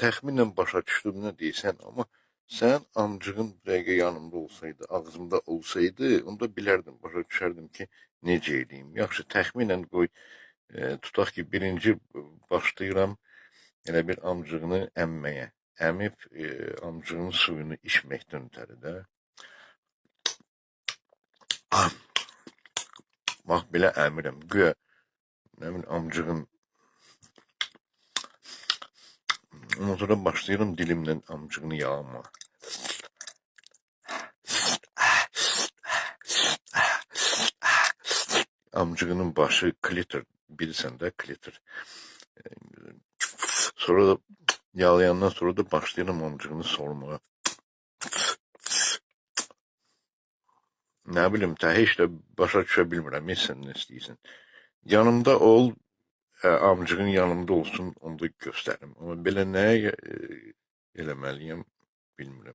təxminən başa düşdüm nə deyirsən, amma sən amcığın bu dəqiqə yanımda olsaydı, ağzımda olsaydı, onda bilərdim, başa düşərdim ki, necə edeyim. Yaxşı, təxminən qoy, tutaq ki, birinci başlayıram elə bir amcığını əmməyə. Əmib amcığın suyunu içməkdən ötəri də. Bax, belə əmirəm, güya amcığın. Ondan sonra başlayıram dilimlə amcığını yalama. Amcığının başı klitor, bilirsən də klitor. Sonra da yalayandan sonra da başlayıram amcığını sormağa. Nə bilim, heç də başa düşə bilmirəm, sən nə istəyirsən. Yanımda ol, amcığın yanımda olsun, onu da göstərim. Amma belə nəyə eləməliyəm, bilmirəm.